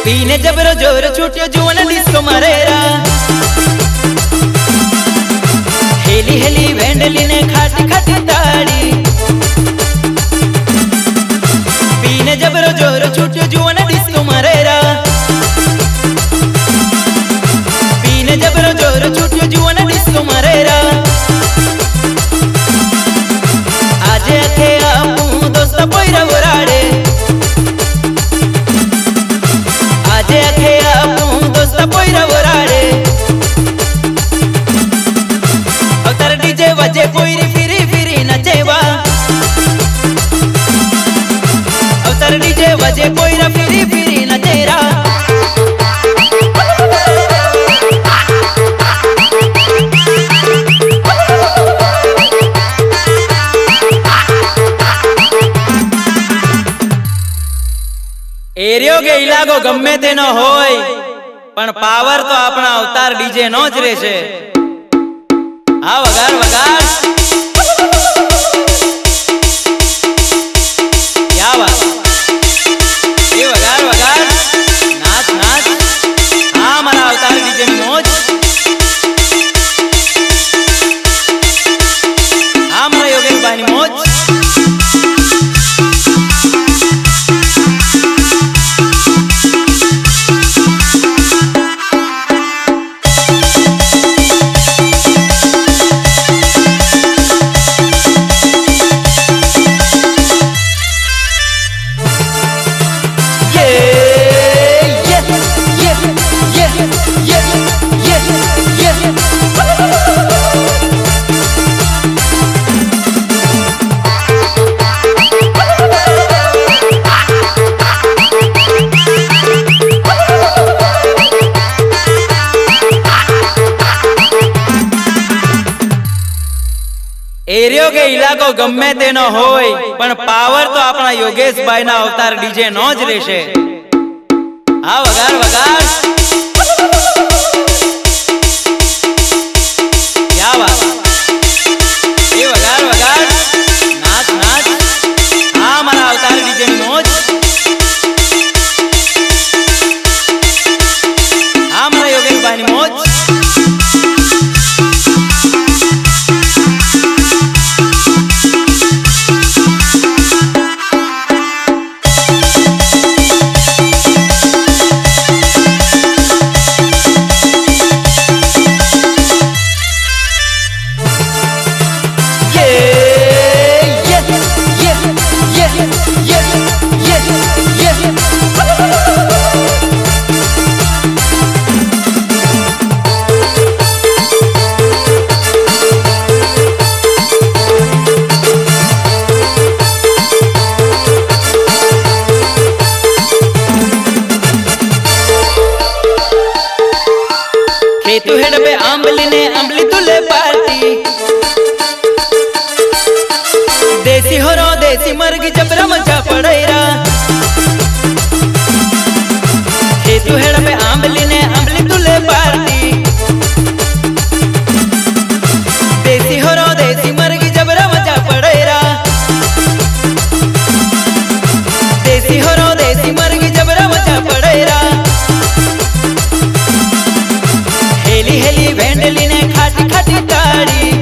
पीने जबरो जोर छूटियो जुवन disco मरेरा heli heli वेंडली ने खाटी खाटी ताड़ी पीने जबरो जोर छूटियो जुवन डिस्को मरेरा पीने जबरो जोर छूटियो जुवन डिस्को मरेरा आजे थे आपू दोस्त पोइरा वराड़े आजे थे आपू दोस्त पोइरा वराड़े अवतार डीजे वजे पोइरी फिरी फिरी नचेवा अवतार डीजे वजे पोइरा फिरी फिरी नचेरा एरियो के इलाको गमे ते न होय पण पावर तो अपना अवतार डीजे नो ज रहेशे। आ वगार वगार क्या बात ये वगार वगार नाच नाच हाँ मारा अवतार डीजे नी मौज हाँ मारा योगेश भाई नी मौज एरियो के इलाको गमे ते न होय पण पावर तो अपना योगेश भाई ना अवतार डीजे नो ज रहेशे। आ वगार वगार क्या बात ये वगार वगार नाच नाच हाँ मारा अवतार डीजे नी मौज हाँ मारा योगेश भाई नी मौज तू हेड पे आंबली ने आंबली तुले पार्टी देसी हो रो देसी मर्गी जबरा मजा पड़ेरा हे तू हेड पे आंबली ने आंबली तुले पार्टी देसी हो रो देसी मर्गी जबरा मजा पड़ेरा देसी हो रो देसी मर्गी जबरा मजा पड़ेरा हेली हेली वेंडली ने खाटी खाटी ताड़ी